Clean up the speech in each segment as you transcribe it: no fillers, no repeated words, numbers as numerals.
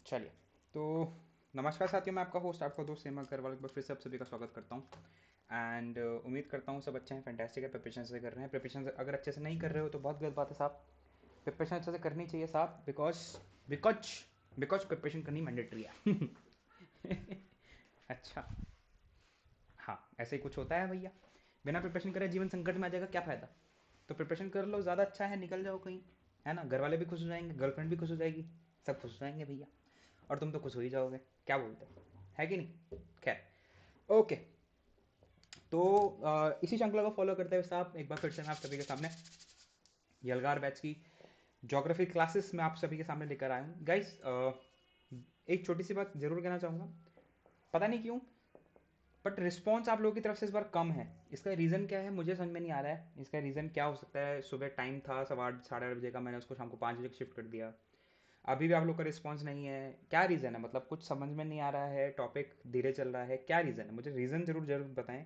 चलिए। तो नमस्कार साथियों, मैं आपका होस्ट, आपका दोस्त सेमा अग्रवाल, एक बार फिर से आप सभी का स्वागत करता हूँ। एंड उम्मीद करता हूँ सब अच्छे हैं, फैंटास्टिक है, प्रिपरेशन से कर रहे हैं। प्रिपरेशन अगर अच्छे से नहीं कर रहे हो तो बहुत गलत बात है साहब। प्रिपरेशन अच्छे से करनी चाहिए साहब, बिकॉज बिकॉज बिकॉज प्रिपरेशन करनी मैंडेटरी है। अच्छा। हाँ, ऐसे ही कुछ होता है भैया। बिना प्रिपरेशन करे जीवन संकट में आ जाएगा, क्या फ़ायदा। तो प्रिपरेशन कर लो, ज़्यादा अच्छा है, निकल जाओ कहीं। है ना, घर वाले भी खुश हो जाएंगे, गर्लफ्रेंड भी खुश हो जाएगी, सब खुश हो जाएंगे भैया। और तुम तो खुश हो ही जाओगे। क्या बोलते हो, है कि नहीं? खैर, ओके। तो इसी श्रृंखला को फॉलो करते हुए साहब, एक बार फिर से मैं आप सभी के सामने यलगार बैच की ज्योग्राफी क्लासेस में आप सभी के सामने लेकर आया हूँ गाइस। एक छोटी सी बात जरूर कहना चाहूँगा। पता नहीं क्यों, बट रिस्पॉन्स आप लोगों की तरफ से इस बार कम है। इसका रीज़न क्या है मुझे समझ में नहीं आ रहा है। इसका रीज़न क्या हो सकता है? सुबह टाइम था 8:15 साढ़े 8 बजे का, मैंने उसको शाम को 5 बजे शिफ्ट कर दिया। अभी भी आप लोग का रिस्पॉन्स नहीं है। क्या रीज़न है? मतलब कुछ समझ में नहीं आ रहा है, टॉपिक धीरे चल रहा है, क्या रीज़न है? मुझे रीज़न जरूर जरूर बताएं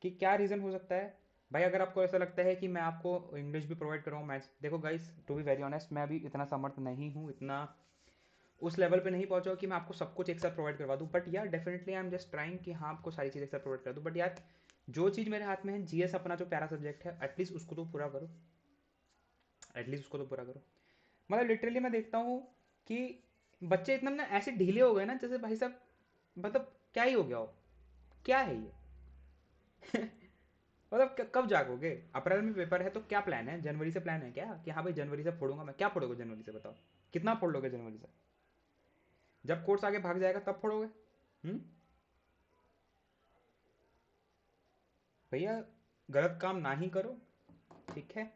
कि क्या रीज़न हो सकता है। भाई अगर आपको ऐसा लगता है कि मैं आपको इंग्लिश भी प्रोवाइड कर रहा हूँ, मैथ्स, देखो guys, to be very honest, मैं अभी इतना समर्थ नहीं हूँ, इतना उस लेवल पे नहीं पहुंचा हूं कि मैं आपको सब कुछ एक साथ प्रोवाइड करवा दूं। बट यार definitely I am just trying कि हाँ आपको सारी चीज़ एक साथ प्रोवाइड कर दूं। बट यार जो चीज़ मेरे हाथ में है, जीएस अपना जो प्यारा सब्जेक्ट है, एटलीस्ट उसको तो पूरा करो। एटलीस्ट उसको तो पूरा करो। मतलब लिटरली मैं देखता हूँ कि बच्चे इतना ना ऐसे ढीले हो गए ना, जैसे भाई साहब, मतलब क्या ही हो गया हो, क्या है ये? मतलब कब जागोगे? अप्रैल में पेपर है तो क्या प्लान है? जनवरी से प्लान है क्या कि हाँ भाई जनवरी से फोड़ूंगा मैं? क्या फोड़ोगे जनवरी से, बताओ? कितना फोड़ लोगे जनवरी से? जब कोर्स आगे भाग जाएगा तब फोड़ोगे? हम्म। भैया गलत काम ना ही करो, ठीक है?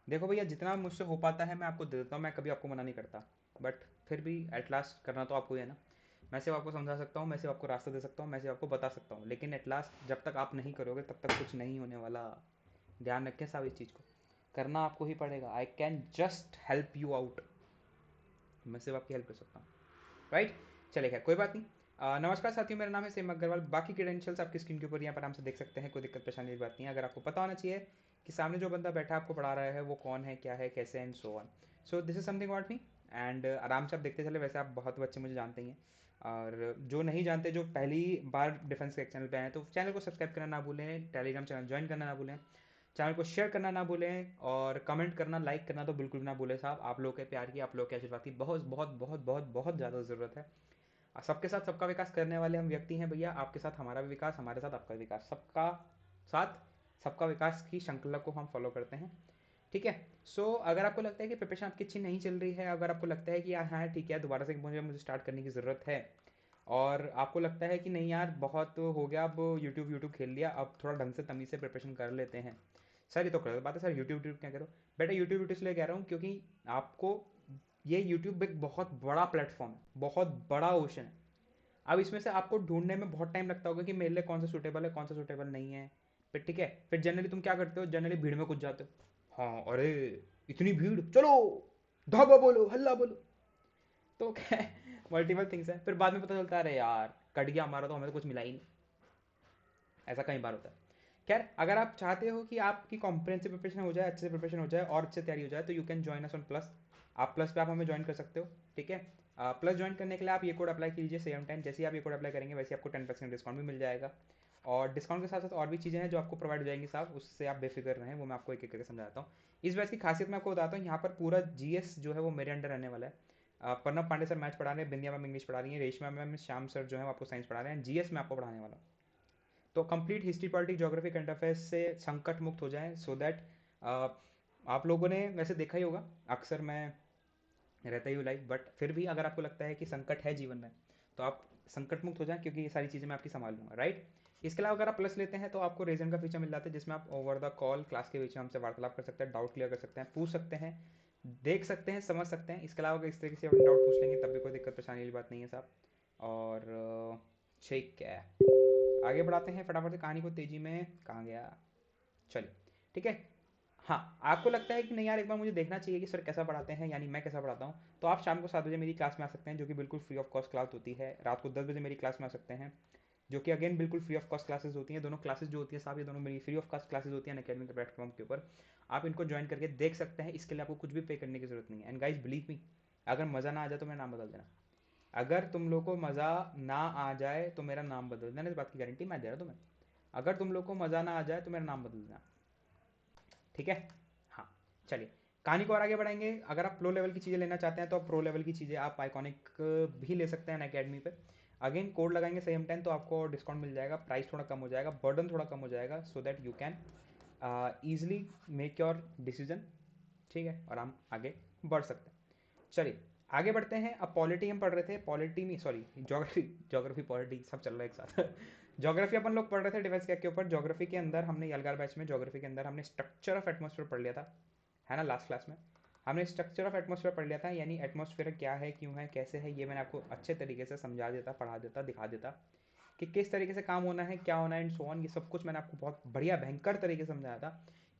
देखो भैया, जितना मुझसे हो पाता है मैं आपको दे देता हूँ, मैं कभी आपको मना नहीं करता। बट फिर भी एट लास्ट करना तो आपको ही है ना। मैं सिर्फ आपको समझा सकता हूँ, मैं सिर्फ आपको रास्ता दे सकता हूँ, मैं सिर्फ आपको बता सकता हूँ, लेकिन एट लास्ट जब तक आप नहीं करोगे तब तक कुछ नहीं होने वाला। ध्यान रखें साहब, इस चीज़ को करना आपको ही पड़ेगा। I can just help you out, मैं सिर्फ आपकी हेल्प कर सकता हूँ, राइट? चलिए खैर, कोई बात नहीं। नमस्कार साथियों, मेरा नाम है सेम अग्रवाल। बाकी क्रेडेंशियल्स आपकी स्क्रीन के ऊपर यहाँ पर आराम से देख सकते हैं, कोई दिक्कत परेशानी की बात नहीं है। अगर आपको पता होना चाहिए कि सामने जो बंदा बैठा आपको पढ़ा रहा है वो कौन है, क्या है, कैसे, and so on. So this is something about me. And आराम से आप देखते चले, वैसे आप बहुत बच्चे मुझे जानते ही हैं। और जो नहीं जानते, जो पहली बार डिफेंस के चैनल पे आए हैं, तो चैनल को सब्सक्राइब करना ना भूलें, टेलीग्राम चैनल ज्वाइन करना ना भूलें, चैनल को शेयर करना ना भूलें, और कमेंट करना, लाइक करना तो बिल्कुल भी ना भूलें साहब। आप लोगों के प्यार की, आप लोगों के आशीर्वाद की बहुत बहुत बहुत बहुत बहुत ज़्यादा ज़रूरत है। सबके साथ सबका विकास करने वाले हम व्यक्ति हैं भैया। आपके साथ हमारा भी विकास, हमारे साथ आपका विकास, सबका साथ सबका विकास की श्रृंखला को हम फॉलो करते हैं, ठीक है? अगर आपको लगता है कि प्रिपरेशन आपकी अच्छी नहीं चल रही है, अगर आपको लगता है कि यार हाँ ठीक है, दोबारा से मुझे मुझे स्टार्ट करने की ज़रूरत है, और आपको लगता है कि नहीं यार बहुत हो गया, अब यूट्यूब यूट्यूब खेल लिया, अब थोड़ा ढंग से तमीज़ से प्रिपरेशन कर लेते हैं। सर ये तो गलत बात है सर, यूट्यूब यूट्यूब क्या करो? बेटा यूट्यूब यूट्यूब इसलिए कह रहा हूँ क्योंकि आपको ये यूट्यूब एक बहुत बड़ा प्लेटफॉर्म है, बहुत बड़ा ओशन है। अब इसमें से आपको ढूंढने में बहुत टाइम लगता होगा कि मेरे लिए कौन सा सूटेबल है, कौन सा सूटेबल नहीं है। फिर ठीक है, फिर जनरली तुम क्या करते हो? जनरली भीड़ में कुछ जाते हो। हाँ, अरे इतनी भीड़, चलो धाबा बोलो, हल्ला बोलो। तो क्या, मल्टीपल थिंग्स है। फिर बाद में पता चलता है अरे यार कट गया हमारा, तो हमें तो कुछ मिला ही नहीं। ऐसा कई बार होता है। खैर, अगर आप चाहते हो कि आपकी कॉम्प्रिहेंसिव प्रिपरेशन हो जाए, अच्छे से प्रिपरेशन हो जाए और अच्छे से तैयारी हो जाए, तो you can join us on plus. आप प्लस पे आप हमें ज्वाइन कर सकते हो, ठीक है? प्लस ज्वाइन करने के लिए आप ये कोड अप्लाई कीजिए, सेम टाइम। जैसे ही आप ये कोड अप्लाई करेंगे वैसे आपको 10% डिस्काउंट भी मिल जाएगा। और डिस्काउंट के साथ साथ और भी चीज़ें हैं जो आपको प्रोवाइड हो जाएंगी साहब, उससे आप बेफिक्र रहें, वो मैं आपको एक एक करके समझाता हूँ। इस बैच की खासियत मैं आपको बताता हूँ, यहाँ पर पूरा जीएस जो है वो मेरे अंडर रहने वाला है। प्रणब पांडे सर मैथ पढ़ा रहे हैं, बिंदिया मैम इंग्लिश पढ़ा रही हैं, रेशमा मैम, श्याम सर जो है वो आपको साइंस पढ़ा रहे हैं, जीएस में आपको पढ़ाने वाला हूँ। तो complete history, politics, geography, current affairs से संकट मुक्त हो जाएं, सो दैट आप लोगों ने वैसे देखा ही होगा, अक्सर मैं रहता ही हूँ लाइफ, बट फिर भी अगर आपको लगता है कि संकट है जीवन में, तो आप संकट मुक्त हो जाएं, क्योंकि ये सारी चीज़ें मैं आपकी संभाल लूँगा, राइट? इसके अलावा अगर आप प्लस लेते हैं तो आपको रेजन का फीचर मिल जाता है, जिसमें आप ओवर द कॉल क्लास के बीच में हमसे वार्तालाप कर सकते हैं, डाउट क्लियर कर सकते हैं, पूछ सकते हैं, देख सकते हैं, समझ सकते हैं। इसके अलावा अगर इस तरीके से अपने डाउट पूछ लेंगे तब भी कोई दिक्कत परेशानी वाली बात नहीं है साहब। और ठीक है, आगे बढ़ाते हैं फटाफट से कहानी को, तेजी में कहाँ गया? चलिए, ठीक है। हाँ, आपको लगता है कि नहीं यार एक बार मुझे देखना चाहिए कि सर कैसा पढ़ाते हैं, यानी मैं कैसा पढ़ाता हूँ, तो आप शाम को 7 बजे मेरी क्लास में आ सकते हैं, जो कि बिल्कुल फ्री ऑफ कॉस्ट क्लास होती है। रात को 10 बजे मेरी क्लास में आ सकते हैं, जो कि अगेन बिल्कुल फ्री ऑफ कॉस्ट क्लासेस होती हैं। दोनों क्लासेस जो होती है साहब, ये दोनों मेरी फ्री ऑफ कॉस्ट क्लासेस होती हैं अकेडमी के प्लेटफॉर्म के ऊपर। आप इनको ज्वाइन करके देख सकते हैं, इसके लिए आपको कुछ भी पे करने की जरूरत नहीं है। एंड गाइज बिलीव मी, अगर मज़ा ना आ जाए तो मेरा नाम बदल देना। अगर तुम लोग को मज़ा ना आ जाए तो मेरा नाम बदल देना, इस बात की गारंटी मैं दे रहा हूँ तुम्हें। अगर तुम लोग को मज़ा ना आ जाए तो मेरा नाम बदल देना, ठीक है। हाँ, चलिए कहानी को और आगे बढ़ाएंगे। अगर आप प्रो लेवल की चीज़ें लेना चाहते हैं तो आप प्रो लेवल की चीज़ें आप आइकॉनिक भी ले सकते हैं अकेडमी पे। अगेन कोड लगाएंगे सेम टाइम तो आपको डिस्काउंट मिल जाएगा, प्राइस थोड़ा कम हो जाएगा, बर्डन थोड़ा कम हो जाएगा, so that you can easily make your decision, ठीक है, और हम आगे बढ़ सकते हैं। चलिए आगे बढ़ते हैं। अब पॉलिटी हम पढ़ रहे थे, पॉलिटी में सॉरी ज्योग्राफी, ज्योग्राफी पॉलिटी सब चल रहा है एक साथ ज्योग्राफी अपन लोग पढ़ रहे थे डिफेंस के ऊपर। ज्योग्राफी के अंदर हमने यलगार बैच में ज्योग्राफी के अंदर हमने स्ट्रक्चर ऑफ एटमॉस्फेयर पढ़ लिया था, है ना। लास्ट क्लास में हमने स्ट्रक्चर ऑफ एटमॉस्फेयर पढ़ लिया था, यानी एटमॉस्फेयर क्या है, क्यों है, कैसे है, ये मैंने आपको अच्छे तरीके से समझा देता, पढ़ा देता, दिखा देता कि किस तरीके से काम होना है, क्या होना है, एंड सो ऑन। ये सब कुछ मैंने आपको बहुत बढ़िया भयंकर तरीके से समझाया था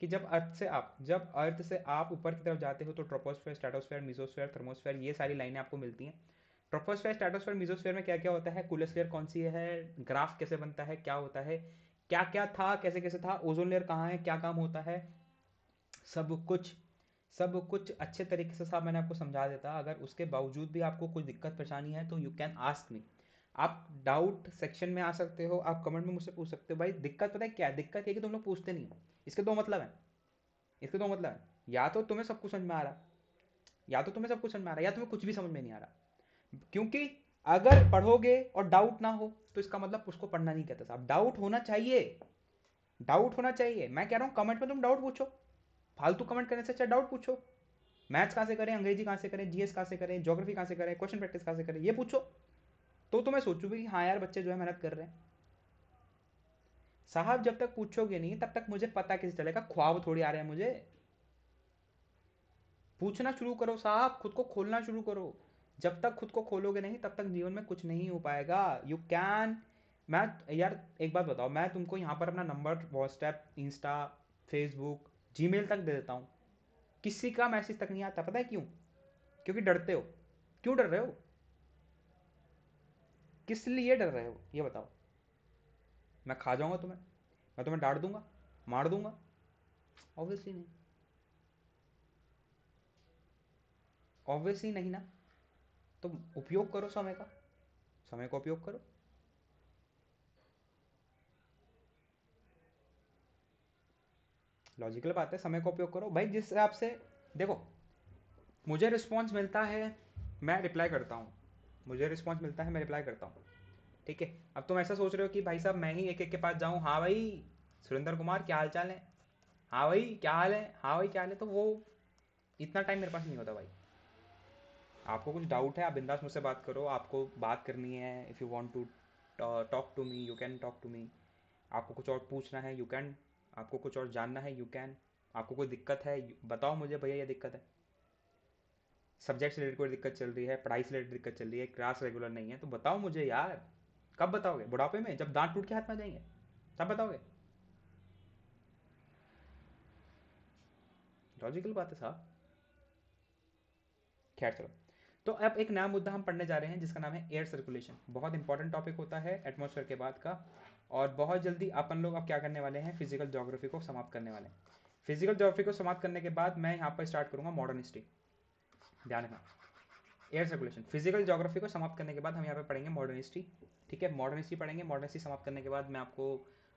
कि जब अर्थ से आप ऊपर की तरफ जाते हो तो ट्रोपोस्फेयर, स्ट्रेटोस्फेयर, मीजोस्फेयर, थर्मोस्फेयर, ये सारी लाइनें आपको मिलती हैं। ट्रोपोस्फेयर, स्ट्रेटोस्फेयर, मीजोस्फेयर में क्या क्या होता है, कूलोस्फेयर कौन सी है, ग्राफ कैसे बनता है, क्या होता है, क्या क्या था, कैसे कैसे था, ओजोन लेयर कहाँ है, क्या काम होता है, सब कुछ, सब कुछ अच्छे तरीके से साहब मैंने आपको समझा देता। अगर उसके बावजूद भी आपको कुछ दिक्कत परेशानी है तो यू कैन आस्क मी। आप डाउट सेक्शन में आ सकते हो, आप कमेंट में मुझसे पूछ सकते हो। भाई दिक्कत पता है क्या है, दिक्कत ये कि तुम लोग पूछते नहीं हो। इसके दो मतलब है, इसके दो मतलब है, या तो तुम्हें सब कुछ समझ में आ रहा, या तो तुम्हें सब कुछ समझ में आ रहा है, या तुम्हें कुछ भी समझ में नहीं आ रहा। क्योंकि अगर पढ़ोगे और डाउट ना हो तो इसका मतलब उसको पढ़ना नहीं कहता साहब, डाउट होना चाहिए, डाउट होना चाहिए। मैं कह रहा हूँ कमेंट में तुम डाउट पूछो, फालतू कमेंट करने से अच्छा डाउट पूछो। मैथ्स कहाँ से करें, अंग्रेजी कहाँ से करें, जीएस कहाँ से करें, ज्योग्राफी कहाँ से करें, क्वेश्चन प्रैक्टिस कहाँ से करें, ये पूछो। तो मैं सोचूंगी कि हाँ यार बच्चे जो है मेहनत कर रहे हैं। साहब जब तक पूछोगे नहीं तब तक मुझे पता कैसे चलेगा, ख्वाब थोड़ी आ रहे हैं मुझे। पूछना शुरू करो साहब, खुद को खोलना शुरू करो। जब तक खुद को खोलोगे नहीं तब तक जीवन में कुछ नहीं हो पाएगा। यू कैन, मैं यार एक बात बताओ, मैं तुमको यहाँ पर अपना number WhatsApp, Insta, Facebook, Gmail तक दे देता हूँ, किसी का मैसेज तक नहीं आता। पता है क्यों? क्योंकि डरते हो। क्यों डर रहे हो? किस लिए डर रहे हो ये बताओ। मैं खा जाऊंगा तुम्हें, मैं तुम्हें डांट दूंगा, मार दूंगा? ऑब्वियसली नहीं, ऑब्वियसली नहीं ना। तो उपयोग करो समय का, समय का उपयोग करो। लॉजिकल बात है, समय का उपयोग करो भाई। जिस हिसाब से देखो, मुझे रिस्पॉन्स मिलता है मैं रिप्लाई करता हूँ, मुझे रिस्पॉन्स मिलता है मैं रिप्लाई करता हूँ, ठीक है। अब तुम ऐसा सोच रहे हो कि भाई साहब मैं ही एक एक के पास जाऊँ, हाँ भाई सुरेंद्र कुमार क्या हाल चाल है, हाँ भाई क्या हाल है, हाँ भाई क्या हाल है, तो वो इतना टाइम मेरे पास नहीं होता भाई। आपको कुछ डाउट है आप बिंदास मुझसे बात करो, आपको बात करनी है, if you want to talk to me you can talk to me. आपको कुछ और पूछना है यू कैन, आपको कुछ और जानना है यू कैन, आपको कोई दिक्कत है बताओ मुझे भैया ये दिक्कत है, सब्जेक्ट से रिलेटेड कोई दिक्कत चल रही है, पढ़ाई से रिलेटेड दिक्कत चल रही है, क्लास रेगुलर नहीं है, तो बताओ मुझे यार। कब बताओगे? बुढ़ापे में जब दांत टूट के हाथ में आ जाएंगे तब बताओगे? लॉजिकल बात है साहब। खैर चलो, तो अब एक नया मुद्दा हम पढ़ने जा रहे हैं जिसका नाम है एयर सर्कुलेशन। बहुत इंपॉर्टेंट टॉपिक होता है एटमॉस्फेयर के बाद का। और बहुत जल्दी अपन लोग अब क्या करने वाले हैं, फिजिकल ज्योग्राफी को समाप्त करने वाले हैं। फिजिकल ज्योग्राफी को समाप्त करने के बाद मैं यहाँ पर स्टार्ट करूँगा मॉडर्न हिस्ट्री। ध्यान रखना, एयर सर्कुलेशन फिजिकल ज्योग्राफी को समाप्त करने के बाद हम यहाँ पे पढ़ेंगे मॉडर्न हिस्ट्री, ठीक है। मॉडर्न हिस्ट्री पढ़ेंगे, मॉडर्न हिस्ट्री समाप्त करने के बाद मैं आपको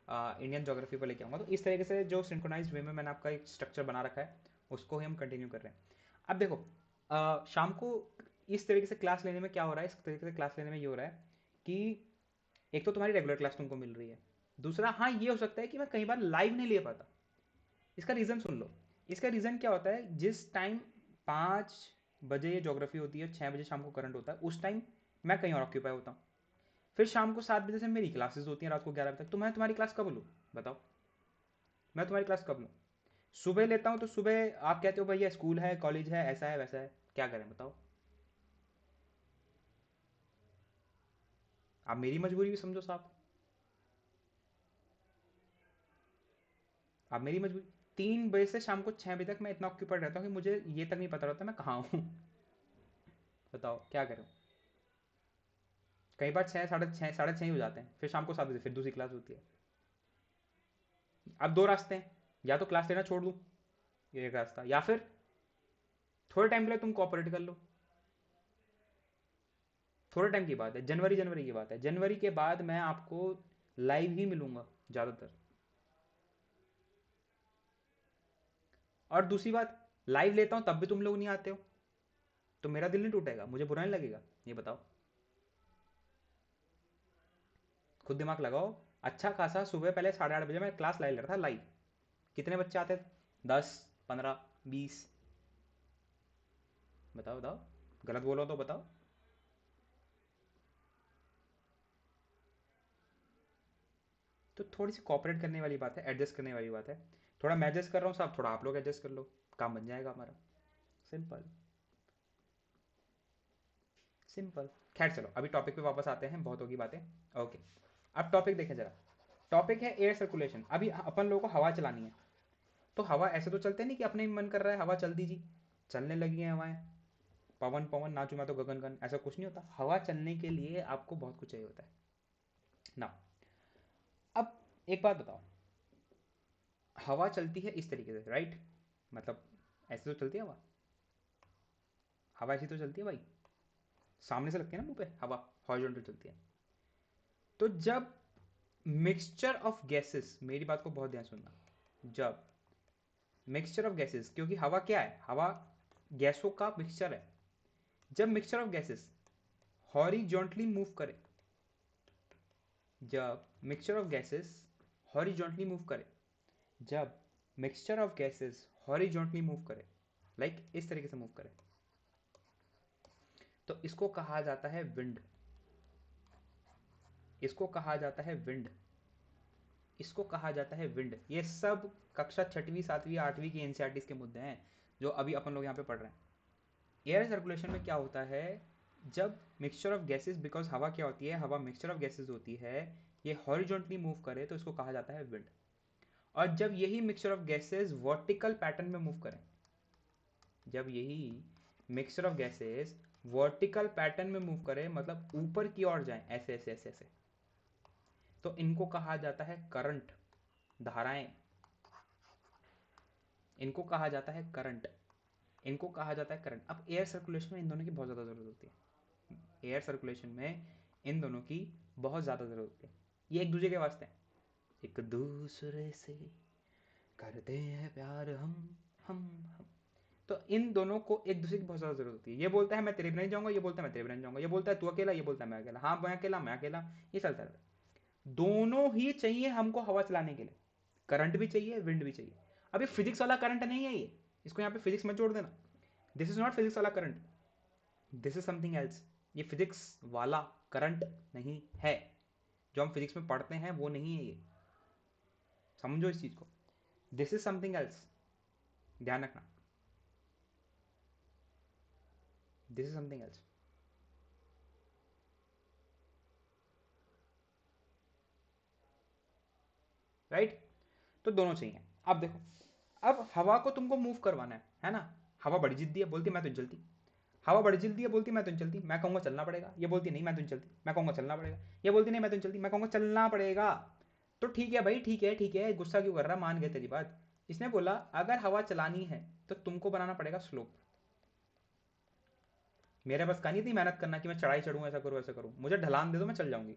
इंडियन ज्योग्राफी पर लेके आऊँगा। तो इस तरीके से जो सिंक्रोनाइज वे में मैंने आपका एक स्ट्रक्चर बना रखा है उसको ही हम कंटिन्यू कर रहे हैं। अब देखो शाम को इस तरीके से क्लास लेने में क्या हो रहा है, इस तरीके से क्लास लेने में ये हो रहा है कि एक तो तुम्हारी रेगुलर क्लास तुमको मिल रही है, दूसरा हाँ ये हो सकता है कि मैं कई बार लाइव नहीं ले पाता। इसका रीज़न सुन लो। इसका रीज़न क्या होता है, जिस टाइम 5 बजे ये ज्योग्राफी होती है, 6 बजे शाम को करंट होता है, उस टाइम मैं कहीं और ऑक्यूपाई होता हूँ। फिर शाम को 7 बजे से मेरी क्लासेस होती हैं रात को 11 बजे तक। तो मैं तुम्हारी क्लास कब लूँ बताओ? मैं तुम्हारी क्लास कब लूँ? सुबह लेता हूँ तो सुबह आप कहते हो भैया स्कूल है, कॉलेज है, ऐसा है वैसा है, क्या करें बताओ? आप मेरी मजबूरी भी समझो साहब, आप मेरी मजबूरी। 3 बजे से शाम को 6 बजे तक मैं इतना ऑक्यूपाइड रहता हूँ कि मुझे ये तक नहीं पता रहता मैं कहाँ हूँ बताओ क्या करूँ? कई बार 6, 6:30, 6:30 ही हो जाते हैं, फिर शाम को 7 बजे फिर दूसरी क्लास होती है। अब दो रास्ते हैं, या तो क्लास लेना छोड़ दूँ, ये एक रास्ता, या फिर थोड़े टाइम के लिए तुम कोऑपरेट कर लो। थोड़े टाइम की बात है, जनवरी की बात है। जनवरी के बाद मैं आपको लाइव ही मिलूंगा ज़्यादातर। और दूसरी बात, लाइव लेता हूँ तब भी तुम लोग नहीं आते हो, तो मेरा दिल नहीं टूटेगा, मुझे बुरा नहीं लगेगा? ये बताओ, खुद दिमाग लगाओ। अच्छा खासा सुबह पहले 8:30 बजे मैं क्लास लाइव ले रहा था, लाइव। कितने बच्चे आते थे? 10, 15, 20? बताओ बताओ, गलत बोलो तो बताओ। तो थोड़ी सी कॉपरेट करने वाली बात है, एडजस्ट करने वाली बात है। थोड़ा मैं एडजस्ट कर रहा हूँ साहब, थोड़ा आप लोग एडजस्ट कर लो, काम बन जाएगा हमारा। Simple simple. खैर चलो, अभी टॉपिक पे वापस आते हैं, बहुत होगी बातें। ओके, अब टॉपिक देखें जरा। टॉपिक है एयर सर्कुलेशन। अभी अपन लोगों को हवा चलानी है, तो हवा ऐसे तो चलते नहीं कि अपने ही मन कर रहा है हवा चल दीजिए, चलने लगी है हवाएं। पवन पवन नाचू मैं तो गगन गन, ऐसा कुछ नहीं होता। हवा चलने के लिए आपको बहुत कुछ चाहिए होता है ना। अब एक बात बताओ, हवा चलती है इस तरीके से, राइट? मतलब ऐसे तो चलती है हवा। हवा ऐसी तो चलती है भाई, सामने से लगती है ना मुंह पे हवा, हॉरिजॉन्टल चलती है। तो जब मिक्सचर ऑफ गैसेस, मेरी बात को बहुत ध्यान सुनना, जब मिक्सचर ऑफ गैसेस, क्योंकि हवा क्या है? हवा गैसों का मिक्सचर है। जब mixture of gases horizontally move करे, जब mixture of gases horizontally move करे, जब mixture of gases horizontally move करे, लाइक इस तरीके से मूव करे, तो इसको कहा जाता है विंड। इसको कहा जाता है विंड। इसको कहा जाता है विंड। ये सब कक्षा 6वीं 7वीं 8वीं की एनसीईआरटी के मुद्दे हैं जो अभी अपन लोग यहाँ पे पढ़ रहे हैं। एयर सर्कुलेशन में क्या होता है, जब मिक्सचर ऑफ गैसेस, बिकॉज हवा क्या होती है, हवा मिक्सचर ऑफ गैसेस होती है, ये हॉरिजॉन्टली मूव करे तो इसको कहा जाता है विंड। और जब यही mixture of gases vertical pattern में मूव करें, जब यही mixture of gases vertical pattern में मूव करे, मतलब ऊपर की ओर जाए, ऐसे ऐसे ऐसे ऐसे, तो इनको कहा जाता है करंट, धाराएं। इनको कहा जाता है करंट। इनको कहा जाता है करंट। अब एयर सर्कुलेशन में इन दोनों की बहुत ज़्यादा ज़रूरत होती है। एयर सर्कुलेशन में इन दोनों की बहुत ज़्यादा ज़रूरत होती है। ये एक दूसरे के वास्ते हैं। एक दूसरे से करते हैं प्यार हम। तो इन दोनों को एक दूसरे की बहुत ज़्यादा ज़रूरत होती है। ये बोलता है मैं तेरे बिना नहीं जाऊंगा, ये बोलता है मैं तेरे बिना नहीं जाऊंगा, ये बोलता है तू अकेला, ये बोलता है मैं अकेला, हाँ मैं अकेला, ये चलता रहता है। दोनों ही चाहिए हमको हवा चलाने के लिए। करंट भी चाहिए, विंड भी चाहिए। अब ये फिजिक्स वाला करंट नहीं है ये, इसको यहाँ पे फिजिक्स मत जोड़ देना। दिस इज नॉट फिजिक्स वाला current, this is something else. ये फिजिक्स वाला करंट नहीं है, जो हम फिजिक्स में पढ़ते हैं वो नहीं है ये। समझो इस चीज को, दिस इज समथिंग एल्स, ध्यान रखना, this is something else, right? तो दोनों चाहिए। अब देखो, अब हवा को तुमको मूव करवाना है ना? हवा बड़ी जिद्दी है, बोलती मैं तो नहीं चलती। हवा बड़ी जिद्दी है, बोलती मैं तो नहीं चलती, मैं कहूंगा चलना पड़ेगा, ये बोलती नहीं मैं तो नहीं चलती, मैं कहूंगा चलना पड़ेगा, ये बोलती नहीं मैं तो नहीं चलती, मैं कहूंगा चलना पड़ेगा। तो ठीक है भाई, ठीक है ठीक है, गुस्सा क्यों कर रहा है, मान गए तेरी बात। इसने बोला अगर हवा चलानी है तो तुमको बनाना पड़ेगा स्लोप। मेरे पास का नहीं थी मेहनत करना कि मैं चढ़ाई चढ़ूँ, ऐसा करूँ ऐसा करूँ, मुझे ढलान दे दो मैं चल जाऊंगी।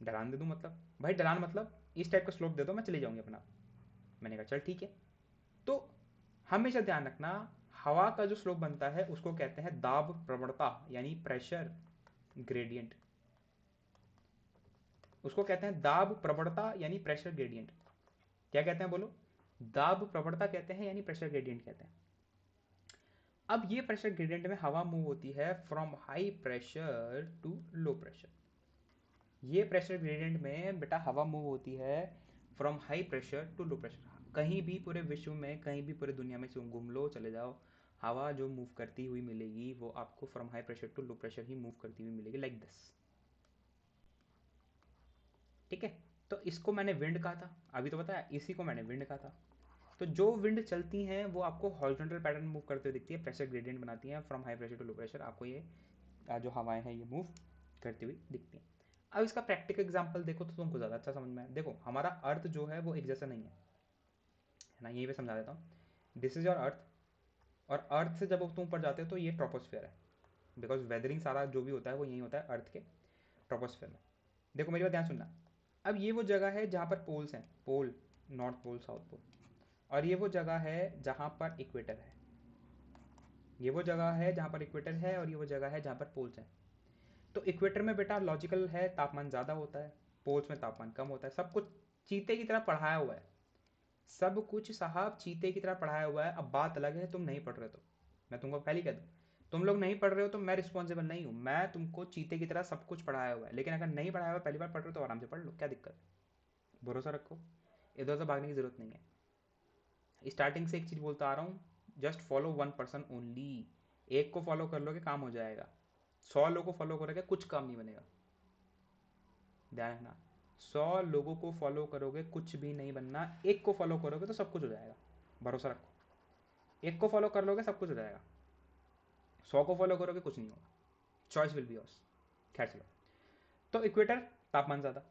ढलान दे दूँ मतलब भाई, ढलान मतलब इस टाइप का स्लोप दे दो मैं चली जाऊंगी अपना। मैंने कहा चल ठीक है। तो हमेशा ध्यान रखना, हवा का जो स्लोप बनता है उसको कहते हैं दाब प्रवणता, यानी प्रेशर ग्रेडियंट। उसको कहते हैं दाब प्रवणता यानी प्रेशर ग्रेडियंट। क्या कहते हैं बोलो? दाब प्रवणता कहते हैं यानी प्रेशर ग्रेडियंट कहते हैं। अब ये प्रेशर ग्रेडियंट में हवा मूव होती है from high pressure to low pressure. ये प्रेशर ग्रेडियंट में बेटा हवा मूव होती है from high pressure to low pressure. कहीं भी पूरे विश्व में, कहीं भी पूरे दुनिया में घूम लो, चले जाओ, हवा जो मूव करती हुई मिलेगी वो आपको from high pressure to low pressure ही मूव करती हुई मिलेगी, लाइक दिस। ठीक है? तो इसको मैंने विंड कहा था, अभी तो बताया, इसी को मैंने विंड कहा था। तो जो विंड चलती हैं वो आपको हॉरिजॉन्टल पैटर्न मूव करते हुए दिखती है, प्रेशर ग्रेडियंट बनाती हैं from high pressure to low pressure, आपको ये जो हवाएं हैं ये मूव करती हुई दिखती हैं। अब इसका प्रैक्टिकल एग्जांपल देखो तो तुमको ज़्यादा अच्छा समझ में आए। देखो हमारा अर्थ जो है वो एक जैसा नहीं है ना, यहीं पे समझा देता हूँ। दिस इज योर अर्थ, और अर्थ से जब तुम ऊपर जाते हो तो ये ट्रोपोस्फियर है, बिकॉज वेदरिंग सारा जो भी होता है वो यही होता है अर्थ के ट्रोपोस्फेयर में। देखो मेरी बात ध्यान सुनना। अब ये वो जगह है जहाँ पर पोल्स हैं, पोल, नॉर्थ पोल, साउथ पोल, और ये वो जगह है जहाँ पर इक्वेटर है। ये वो जगह है जहाँ पर इक्वेटर है और ये वो जगह है जहाँ पर पोल्स हैं। तो इक्वेटर में बेटा लॉजिकल है, तापमान ज़्यादा होता है, पोल्स में तापमान कम होता है। सब कुछ चीते की तरह पढ़ाया हुआ है, सब कुछ साहब चीते की तरह पढ़ाया हुआ है। अब बात अलग है तुम नहीं पढ़ रहे हो तो, मैं तुमको पहले ही कह दूँ, तुम लोग नहीं पढ़ रहे हो तो मैं रिस्पॉन्सिबल नहीं हूँ। मैं तुमको चीते की तरह सब कुछ पढ़ाया हुआ है, लेकिन अगर नहीं पढ़ाया हुआ पहली बार पढ़ रहे हो तो आराम से पढ़ लो, क्या दिक्कत है। भरोसा रखो, इधर उधर भागने की जरूरत नहीं है। स्टार्टिंग से एक चीज़ बोलता आ रहा हूँ, just follow one person only. एक को फॉलो कर लोगे काम हो जाएगा, 100 लोगों को फॉलो करोगे कुछ काम नहीं बनेगा। ध्यान रखना, 100 लोगों को फॉलो करोगे कुछ भी नहीं बनना, एक को फॉलो करोगे तो सब कुछ हो जाएगा। भरोसा रखो, एक को फॉलो कर लोगे सब कुछ हो जाएगा, 100 को फॉलो करोगे कुछ नहीं होगा। Choice will be yours. खैर चलो, तो इक्वेटर, तापमान ज़्यादा।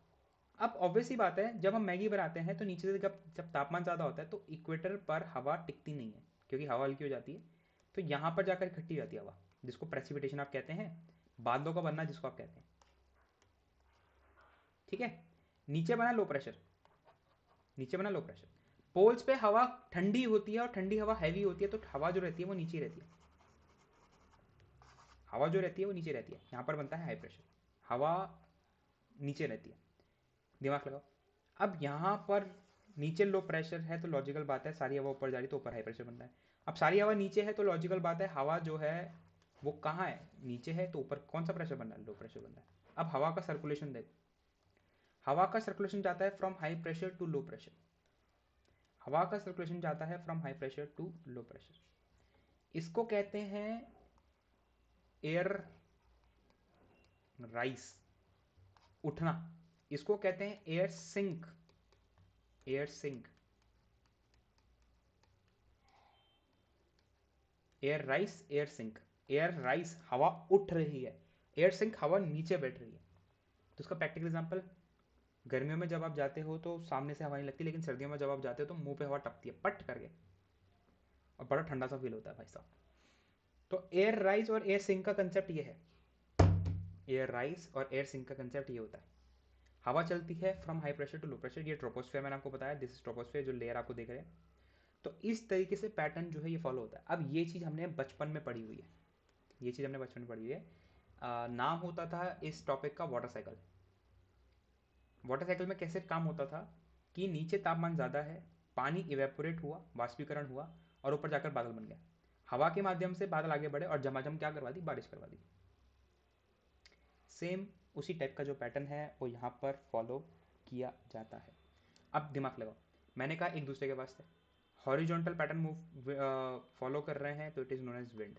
अब ऑब्वियस ही बात है, जब हम मैगी बनाते हैं तो नीचे से जब जब तापमान ज़्यादा होता है तो इक्वेटर पर हवा टिकती नहीं है, क्योंकि हवा हल्की हो जाती है, तो यहाँ पर जाकर इकट्ठी हो जाती है हवा, जिसको प्रेसिपिटेशन आप कहते हैं, बादलों का बनना जिसको आप कहते हैं। ठीक है, नीचे बना लो प्रेशर, नीचे बना लो प्रेशर। पोल्स पे हवा ठंडी होती है और ठंडी हवा हैवी होती है, तो हवा जो रहती है वो नीचे रहती है, हवा जो रहती है वो नीचे रहती है। यहाँ पर बनता है हाई प्रेशर, हवा नीचे रहती है। दिमाग लगाओ। अब यहाँ पर नीचे लो प्रेशर है तो लॉजिकल बात है सारी हवा ऊपर जा रही तो ऊपर हाई प्रेशर बन रहा है। अब सारी हवा नीचे है तो लॉजिकल बात है हवा जो है वो कहाँ है, नीचे है, तो ऊपर कौन सा प्रेशर बन रहा है, लो प्रेशर बन रहा है। अब हवा का सर्कुलेशन देखो, हवा का सर्कुलेशन जाता है from high pressure to low pressure, हवा का सर्कुलेशन जाता है from high pressure to low pressure. इसको कहते हैं एयर राइस, उठना। इसको कहते हैं air sink, air sink, air rise, air sink. Air rise हवा उठ रही है, एयर सिंक हवा नीचे बैठ रही है। तो इसका प्रैक्टिकल एग्जांपल, गर्मियों में जब आप जाते हो तो सामने से हवा नहीं लगती, लेकिन सर्दियों में जब आप जाते हो तो मुंह पे हवा टपती है पट करके, और बड़ा ठंडा सा फील होता है भाई साहब। तो एयर राइस और एयर सिंक का कंसेप्ट ये है, एयर राइस और एयर सिंक का कंसेप्ट ये होता है। हवा चलती है from high pressure to low pressure, ये ट्रोपोस्फेयर मैंने आपको बताया, दिस इज ट्रोपोस्फेयर, जो लेयर आपको देख रहे हैं। तो इस तरीके से पैटर्न जो है ये फॉलो होता है। अब ये चीज़ हमने बचपन में पढ़ी हुई है, ये चीज़ हमने बचपन में पढ़ी हुई है। नाम होता था इस टॉपिक का वाटर साइकिल। वाटर साइकिल में कैसे काम होता था कि नीचे तापमान ज़्यादा है, पानी इवेपोरेट हुआ, वाष्पीकरण हुआ, और ऊपर जाकर बादल बन गया। हवा के माध्यम से बादल आगे बढ़े और झमाझम क्या करवा दी, बारिश करवा दी। सेम उसी टाइप का जो पैटर्न है वो यहाँ पर फॉलो किया जाता है। अब दिमाग लगाओ, मैंने कहा एक दूसरे के वास्ते हॉरिजॉन्टल पैटर्न मूव फॉलो कर रहे हैं तो it is known as wind,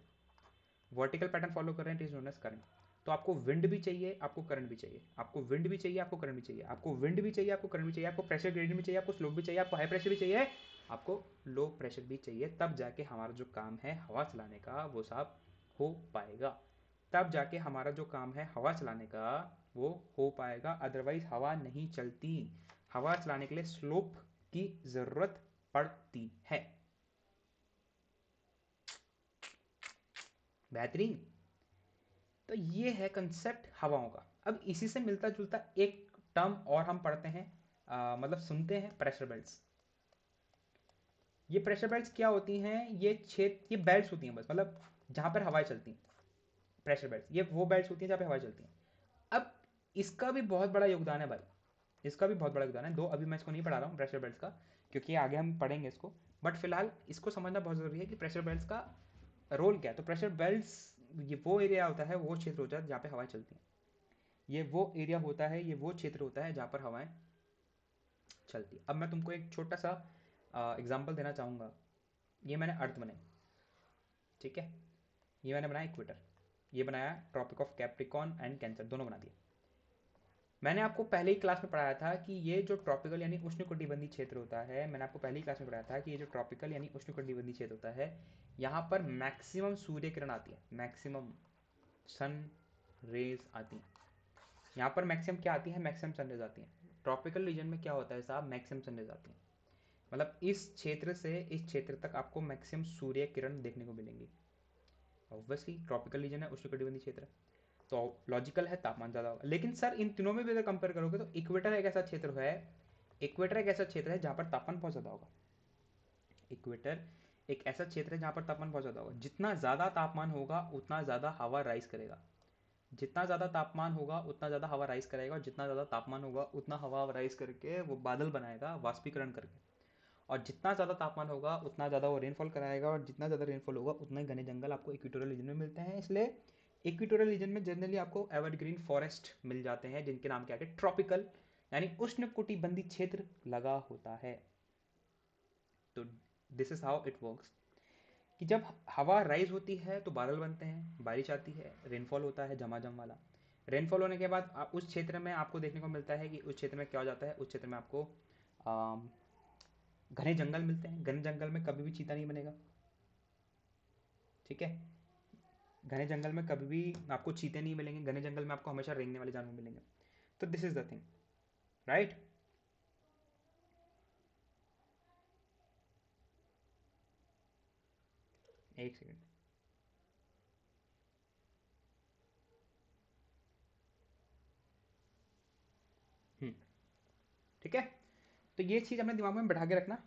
vertical pattern follow कर रहे हैं it is known as current. तो आपको विंड भी चाहिए, आपको करंट भी चाहिए, आपको विंड भी चाहिए, आपको करंट भी चाहिए, आपको विंड भी चाहिए, आपको करंट भी चाहिए, आपको प्रेशर ग्रेडियंट भी चाहिए, आपको स्लोप भी चाहिए, आपको हाई प्रेशर भी चाहिए, आपको लो प्रेशर भी चाहिए। तब जाके हमारा जो काम है हवा चलाने का वो साहब हो पाएगा, तब जाके हमारा जो काम है हवा चलाने का वो हो पाएगा, अदरवाइज हवा नहीं चलती। हवा चलाने के लिए स्लोप की ज़रूरत पड़ती है। बेहतरीन। तो ये है कंसेप्ट हवाओं का। अब इसी से मिलता जुलता एक टर्म और हम पढ़ते हैं, मतलब सुनते हैं, प्रेशर बेल्ट्स। ये प्रेशर बेल्ट्स क्या होती हैं, ये क्षेत्र, ये बेल्ट्स होती हैं बस, मतलब जहाँ पर हवाएं चलती हैं। प्रेशर बेल्ट्स ये वो बेल्ट्स होती हैं जहाँ पे हवाएं चलती हैं। अब इसका भी बहुत बड़ा योगदान है भाई, इसका भी बहुत बड़ा योगदान है। दो अभी मैं इसको नहीं पढ़ा रहा हूँ प्रेशर बेल्ट्स का, क्योंकि आगे हम पढ़ेंगे इसको, बट फिलहाल इसको समझना बहुत ज़रूरी है कि प्रेशर बेल्ट्स का रोल क्या है। तो प्रेशर बेल्ट्स ये वो एरिया होता है, वो क्षेत्र होता है जहाँ पे हवाएं चलती हैं। ये वो एरिया होता है, ये वो क्षेत्र होता है जहाँ पर हवाएं चलती है। अब मैं तुमको एक छोटा सा एग्जाम्पल देना चाहूँगा। ये मैंने अर्थ बनाई, ठीक है, ये मैंने बनाया इक्वेटर, ये बनाया Tropic of Capricorn and Cancer, दोनों बना दिए। मैंने आपको पहले ही क्लास में पढ़ाया था कि ये जो ट्रॉपिकल यानी उष्णकटिबंधीय क्षेत्र होता है, मैंने आपको पहली क्लास में पढ़ाया था कि ये जो ट्रॉपिकल यानी उष्णकटिबंधीय क्षेत्र होता है, यहाँ पर मैक्सिमम सूर्य किरण आती है, मैक्सिमम सन रेज आती हैं। यहाँ पर मैक्सिमम क्या आती है, मैक्सिमम सनरेज आती हैं। ट्रॉपिकल रीजन में क्या होता है साहब, मैक्सिमम सनरेज आती हैं, मतलब इस क्षेत्र से इस क्षेत्र तक आपको मैक्सिमम सूर्य किरण देखने को मिलेंगी। ऑब्वियसली ट्रॉपिकल रीजन है, उष्णकटिबंधीय क्षेत्र है, तो लॉजिकल है तापमान ज़्यादा होगा। लेकिन सर इन तीनों में भी अगर कंपेयर करोगे तो इक्वेटर एक ऐसा क्षेत्र है, इक्वेटर एक ऐसा क्षेत्र है जहाँ पर तापमान बहुत ज़्यादा होगा। इक्वेटर एक ऐसा क्षेत्र है जहाँ पर तापमान बहुत ज़्यादा होगा। जितना ज़्यादा तापमान होगा उतना ज़्यादा हवा राइज करेगा, जितना ज़्यादा तापमान होगा उतना ज़्यादा हवा राइज करेगा, और जितना ज़्यादा तापमान होगा उतना हवा राइज करके वो बादल बनाएगा वाष्पीकरण करके, और जितना ज़्यादा तापमान होगा उतना ज़्यादा वो रेनफॉल कराएगा, और जितना ज़्यादा रेनफॉल होगा उतना ही घने जंगल आपको इक्वेटोरियल रीजन में मिलते हैं। इसलिए इक्वेटोरियल रीजन में जनरली आपको एवरग्रीन फॉरेस्ट मिल जाते हैं जिनके नाम क्या है, ट्रॉपिकल यानी उष्णकटिबंधीय क्षेत्र लगा होता है। तो this is how it works कि जब हवा राइज होती है तो बादल बनते हैं, बारिश आती है, रेनफॉल होता है झमाझम वाला। रेनफॉल होने के बाद उस क्षेत्र में आपको देखने को मिलता है कि उस क्षेत्र में क्या हो जाता है, उस क्षेत्र में आपको घने जंगल मिलते हैं। घने जंगल में कभी भी चीता नहीं बनेगा, ठीक है। घने जंगल में कभी भी आपको चीते नहीं मिलेंगे, घने जंगल में आपको हमेशा रेंगने वाले जानवर मिलेंगे। तो this is the thing, right. एक सेकेंड। ठीक है, तो ये चीज़ अपने दिमाग में बैठा के रखना,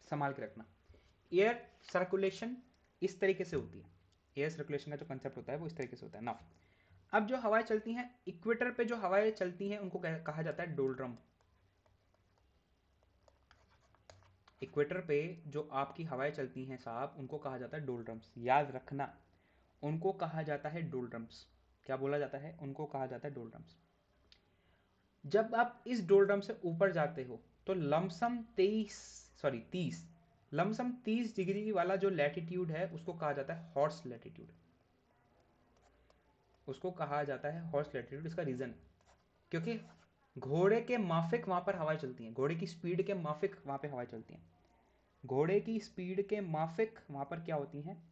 संभाल के रखना। एयर सर्कुलेशन इस तरीके से होती है, एयर सर्कुलेशन का जो कंसेप्ट होता है वो इस तरीके से होता है ना। अब जो हवाएं चलती हैं इक्वेटर पे, जो हवाएं चलती हैं उनको कहा जाता है डोलड्रम। इक्वेटर पे जो आपकी हवाएं चलती हैं साहब उनको कहा जाता है डोलड्रम्स, याद रखना, उनको कहा जाता है डोलड्रम्स। क्या बोला जाता है, उनको कहा जाता है डोलड्रम्स। जब आप इस डोलड्रम से ऊपर जाते हो तो लमसम 30 लमसम 30 डिग्री वाला जो लैटिट्यूड है उसको कहा जाता है हॉर्स लैटिट्यूड, उसको कहा जाता है हॉर्स लैटिट्यूड। इसका रीजन, क्योंकि घोड़े के माफिक वहां पर हवाएं चलती हैं, घोड़े की स्पीड के माफिक वहां पर हवाएं चलती हैं, घोड़े की स्पीड के माफिक वहां पर क्या होती हैं,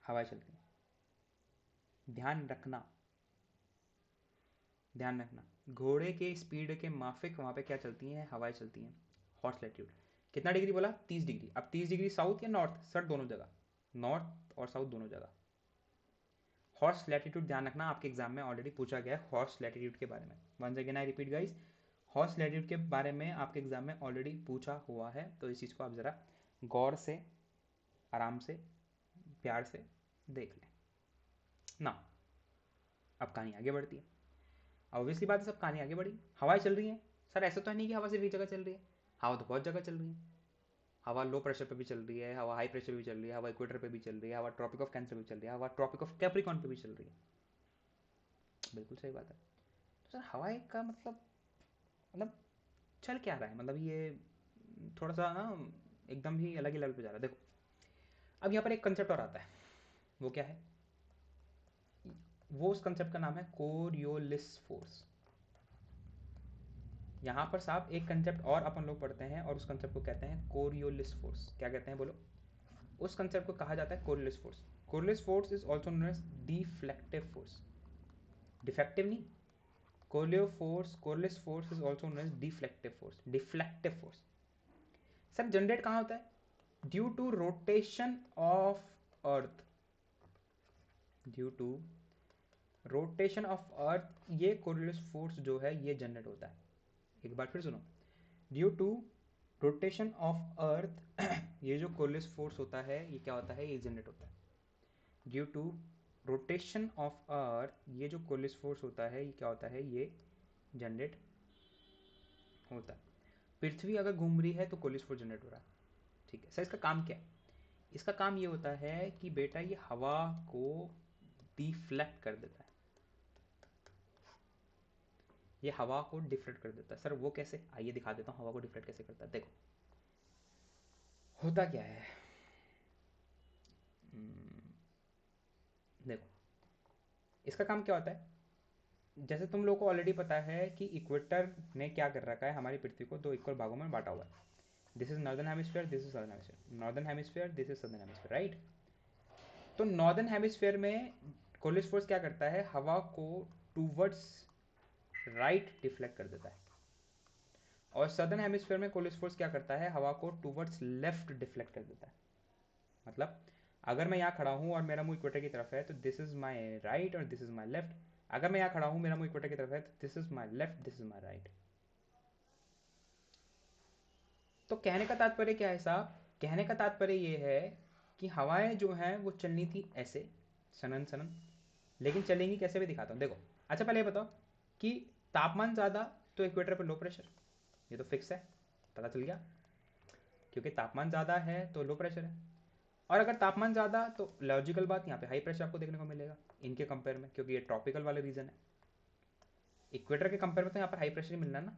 हवाएं चलती हैं। ध्यान रखना, ध्यान रखना, घोड़े के स्पीड के माफिक वहां पे क्या चलती हैं, हवाएं चलती हैं। हॉर्स लैटिट्यूड कितना डिग्री बोला, 30 डिग्री। अब 30 डिग्री साउथ या नॉर्थ, सर दोनों जगह, नॉर्थ और साउथ दोनों जगह। हॉर्स लैटिट्यूड ध्यान रखना, आपके एग्जाम में ऑलरेडी पूछा गया है हॉर्स लैटिट्यूड के बारे में। Once again I repeat guys, horse latitude के बारे में आपके एग्जाम में ऑलरेडी पूछा हुआ है, तो इस चीज़ को आप ज़रा गौर से, आराम से, प्यार से देख लें ना। अब कहानी आगे बढ़ती है। ऑब्वियसली बात है, सब कहानी आगे बढ़ी, हवाएं चल रही हैं। सर ऐसा तो है नहीं कि हवा सिर्फ एक जगह चल रही है, हवा तो बहुत जगह चल रही है। हवा लो प्रेशर पे भी चल रही है, हवा हाई प्रेशर पे भी चल रही है, हवा इक्वेटर पे भी चल रही है, हवा ट्रॉपिक ऑफ कैंसर पे भी चल रही है, हवा ट्रॉपिक ऑफ कैप्रिकॉन पे भी चल रही है। बिल्कुल सही बात है। तो सर हवाएं का मतलब चल क्या रहा है, मतलब ये थोड़ा सा ना एकदम ही अलग ही लेवल पे जा रहा है। देखो अब यहाँ पर एक कंसेप्ट और आता है, वो क्या है, वो उस कंसेप्ट का नाम है कोरियोलिस फोर्स। यहाँ पर साहब एक कंसेप्ट और अपन लोग पढ़ते हैं और उस कंसेप्ट को कहते हैं कोरियोलिस फोर्स। क्या कहते हैं बोलो, उस कंसेप्ट को कहा जाता है Coriolis force. Coriolis force is also known as deflective force, defective नहीं, Coriolis force is also known as deflective force, deflective force. Sir generate कहाँ होता है, due to rotation of earth, due to rotation of earth ये Coriolis force जो है ये generate होता है। एक बार फिर सुनो, due to rotation of earth ये जो कोरियोलिस फोर्स होता है ये क्या होता है, ये जनरेट होता है। Due to rotation of earth ये जो कोरियोलिस फोर्स होता है ये क्या होता है, ये जनरेट होता है। पृथ्वी अगर घूम रही है तो कोरियोलिस फोर्स जनरेट हो रहा है, ठीक है। सर इसका काम क्या है, इसका काम ये होता है कि बेटा ये हवा को डिफ्लेक्ट कर देता है, ये हवा को डिफ्लेक्ट कर देता है। सर वो कैसे, आइए दिखा देता हूँ हवा को डिफ्लेक्ट कैसे करता है। देखो होता क्या है, देखो इसका काम क्या होता है, जैसे तुम लोगों को ऑलरेडी पता है कि इक्वेटर ने क्या कर रखा है, हमारी पृथ्वी को दो इक्वल भागों में बांटा हुआ है। This is northern hemisphere, this is southern hemisphere, northern hemisphere, this is southern hemisphere, right. तो नॉर्दर्न हेमिस्फीयर में कोलिस फोर्स क्या करता है, हवा को टूवर्ड्स राइट डिफ्लेक्ट कर देता है, और सदर्न हेमिस्फीयर में कोलिस फोर्स क्या करता है, हवा को टूवर्ड्स लेफ्ट डिफ्लेक्ट कर देता है। मतलब अगर मैं यहाँ खड़ा हूँ और मेरा मुंह इक्वेटर की तरफ है तो दिस इज माई राइट और दिस इज माई लेफ्ट। अगर मैं यहाँ खड़ा हूँ मेरा मुंह इक्वेटर की तरफ है तो this is my left, this is my right. तो कहने का तात्पर्य क्या है साहब? कहने का तात्पर्य ये है कि हवाएं जो हैं वो चलनी थी ऐसे, सनन सनन, लेकिन चलेंगी कैसे भी दिखाता हूँ, देखो। अच्छा पहले ये बताओ कि तापमान ज़्यादा तो इक्वेटर पर लो प्रेशर, ये तो फिक्स है, पता चल गया, क्योंकि तापमान ज़्यादा है तो लो प्रेशर है। और अगर तापमान ज़्यादा तो लॉजिकल बात यहाँ पे हाई प्रेशर आपको देखने को मिलेगा इनके कंपेयर में, क्योंकि ये ट्रॉपिकल वाले रीजन है। इक्वेटर के कंपेयर में तो यहाँ पर हाई प्रेशर ही मिलना है ना।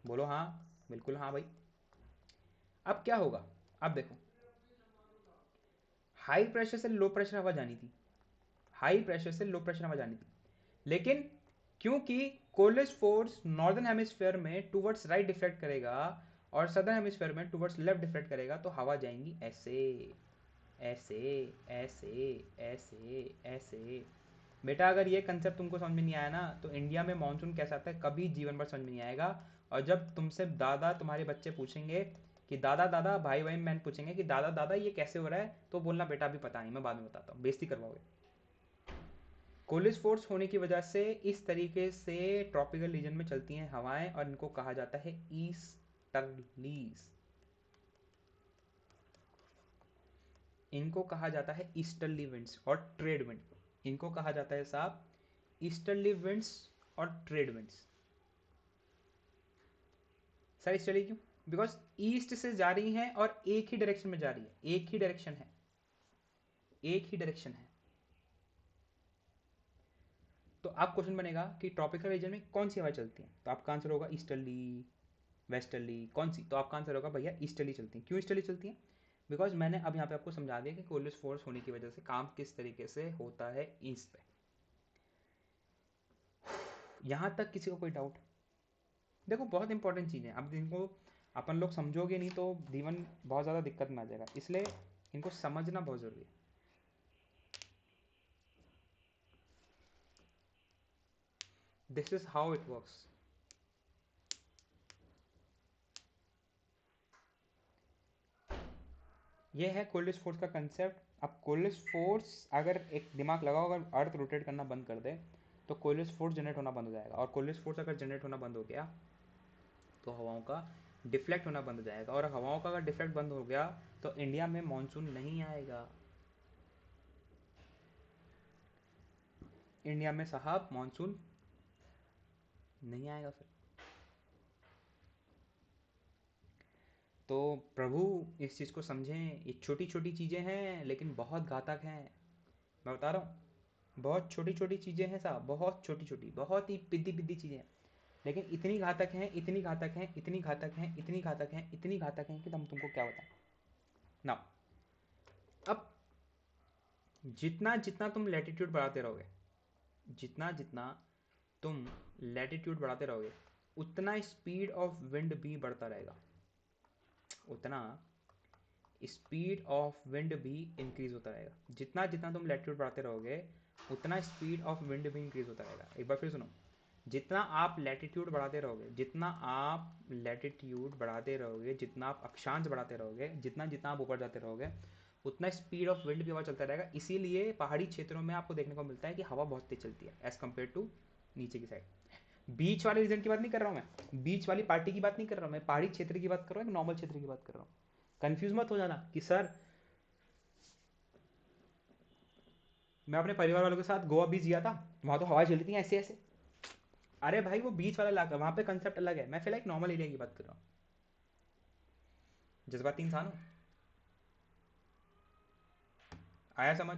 बोलो हाँ, बिल्कुल हाँ भाई। अब क्या होगा, अब देखो, हाई प्रेशर से लो प्रेशर हवा जानी थी, हाई प्रेशर से लो प्रेशर हवा जानी थी, लेकिन क्योंकि कोलिस फोर्स नॉर्दर्न हेमिस्फेयर में टूवर्ड्स राइट डिफ्लेक्ट करेगा और सदर्न हेमिस्फेयर में टूवर्ड्स लेफ्ट डिफ्लेक्ट करेगा, तो हवा जाएंगी ऐसे ऐसे ऐसे ऐसे ऐसे। बेटा अगर ये कंसेप्ट तुमको समझ में नहीं आया ना तो इंडिया में मानसून कैसा आता है कभी जीवन भर समझ में नहीं आएगा। और जब तुमसे दादा तुम्हारे बच्चे पूछेंगे कि दादा दादा, भाई भाई बहन पूछेंगे कि दादा दादा ये कैसे हो रहा है, तो बोलना बेटा अभी पता नहीं, मैं बाद में बताता हूँ, बेइज्जती करवाओगे। कोलिस फोर्स होने की वजह से इस तरीके से ट्रॉपिकल रीजन में चलती हैं हवाएं और इनको कहा जाता है ईस्टर्लीज। इनको कहा जाता है ईस्टर्ली विंड्स और ट्रेड विंड। इनको कहा जाता है साहब ईस्टर्ली विंड्स और ट्रेड विंड्स। सर ईस्टर्ली क्यों? बिकॉज ईस्ट से जा रही हैं और एक ही डायरेक्शन में जा रही है, एक ही डायरेक्शन है, एक ही डायरेक्शन है। तो आप क्वेश्चन बनेगा कि ट्रॉपिकल रीजन में कौन सी हवाएं चलती हैं, तो आपका आंसर होगा ईस्टर्ली, वेस्टर्ली, कौन सी? तो आपका आंसर होगा भैया ईस्टर्ली चलती हैं। क्यों ईस्टर्ली चलती हैं? बिकॉज मैंने अब यहाँ पे आपको समझा दिया कि कोलिस फोर्स होने की वजह से काम किस तरीके से होता है ईस्ट पे। यहाँ तक किसी को कोई डाउट? देखो बहुत इंपॉर्टेंट चीज़ है, अब इनको अपन लोग समझोगे नहीं तो जीवन बहुत ज़्यादा दिक्कत में आ जाएगा, इसलिए इनको समझना बहुत ज़रूरी है। This is how it works. ये है कोलिस फोर्स का कंसेप्ट। अब कोलिस फोर्स अगर एक दिमाग लगाओ, अगर अर्थ रोटेट करना बंद कर दे तो कोलिस फोर्स जनरेट होना बंद हो जाएगा, और कोलिस फोर्स अगर जनरेट होना बंद हो गया तो हवाओं का डिफ्लेक्ट होना बंद हो जाएगा, और हवाओं का अगर डिफ्लेक्ट बंद हो गया तो इंडिया में मानसून नहीं आएगा। इंडिया में साहब मानसून नहीं आएगा फिर। तो प्रभु इस चीज़ को समझें, ये छोटी छोटी चीज़ें हैं लेकिन बहुत घातक हैं। मैं बता रहा हूँ बहुत छोटी छोटी चीज़ें हैं साहब, बहुत छोटी छोटी, बहुत ही पिद्दी पिद्दी चीज़ें हैं, लेकिन इतनी घातक हैं, इतनी घातक हैं, इतनी घातक हैं, इतनी घातक हैं, इतनी घातक हैं कि हम तुमको क्या बताएं ना। अब जितना जितना तुम लैटिट्यूड बढ़ाते रहोगे, जितना जितना तुम लैटिट्यूड बढ़ाते रहोगे, उतना स्पीड ऑफ विंड भी बढ़ता रहेगा, उतना स्पीड ऑफ विंड भी इंक्रीज होता रहेगा। जितना जितना तुम लैटिट्यूड बढ़ाते रहोगे उतना स्पीड ऑफ विंड भी इंक्रीज होता रहेगा। एक बार फिर सुनो, जितना आप लैटिट्यूड बढ़ाते रहोगे, जितना आप लैटिट्यूड बढ़ाते रहोगे, जितना आप अक्षांश बढ़ाते रहोगे, जितना जितना आप ऊपर जाते रहोगे, उतना स्पीड ऑफ विंड भी हवा चलता रहेगा। इसीलिए पहाड़ी क्षेत्रों में आपको देखने को मिलता है कि हवा बहुत तेज चलती है एज कम्पेयर टू नीचे की साइड। बीच वाले रीजन की बात नहीं कर रहा हूँ मैं, बीच वाली पार्टी की बात नहीं कर रहा हूँ मैं, पहाड़ी क्षेत्र की बात कर रहा हूँ, नॉर्मल क्षेत्र की बात कर रहा हूँ। कंफ्यूज मत हो जाना कि सर मैं अपने परिवार वालों के साथ गोवा बीच गया था, वहां तो हवा चलती थी ऐसे ऐसे। अरे भाई वो बीच वाला इलाका, वहां पे कंसेप्ट अलग है, मैं फिलहाल एक नॉर्मल एरिया की बात कर रहा हूँ। जज्बाती इंसान हो, आया समझ?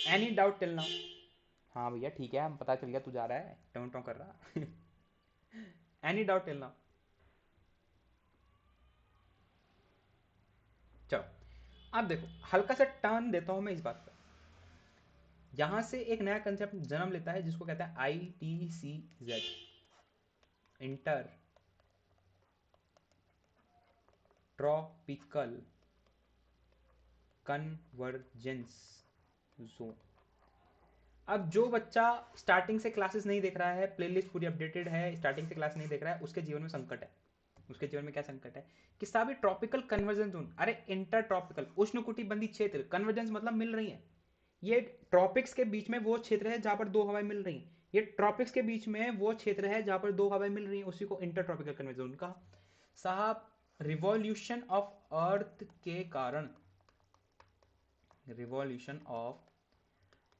Any doubt till now? हाँ भैया ठीक है, हम पता चल गया तू जा रहा है टों टों कर रहा। Any doubt till now? चलो अब देखो, हल्का सा टर्न देता हूं मैं इस बात पर। यहां से एक नया कंसेप्ट जन्म लेता है जिसको कहता है ITCZ, inter tropical convergence zone. अब जो बच्चा स्टार्टिंग से क्लासेस नहीं देख रहा है, प्लेलिस्ट पूरी अपडेटेड है, स्टार्टिंग से क्लास नहीं देख रहा है, उसके जीवन में संकट है। उसके जीवन में क्या संकट है कि साहब ट्रॉपिकल कन्वर्जेंस जोन, अरे इंटर ट्रॉपिकल उष्णकटिबंधीय क्षेत्र, कन्वर्जेंस मतलब मिल रही है। ये ट्रॉपिक्स के बीच में वो क्षेत्र है जहां पर दो हवाएं मिल रही हैं, ये ट्रॉपिक्स के बीच में वो क्षेत्र है जहां पर दो हवाएं मिल रही हैं, उसी को इंटर ट्रॉपिकल कन्वर्जेंस जोन कहा। साहब रिवॉल्यूशन ऑफ अर्थ के कारण, रिवॉल्यूशन ऑफ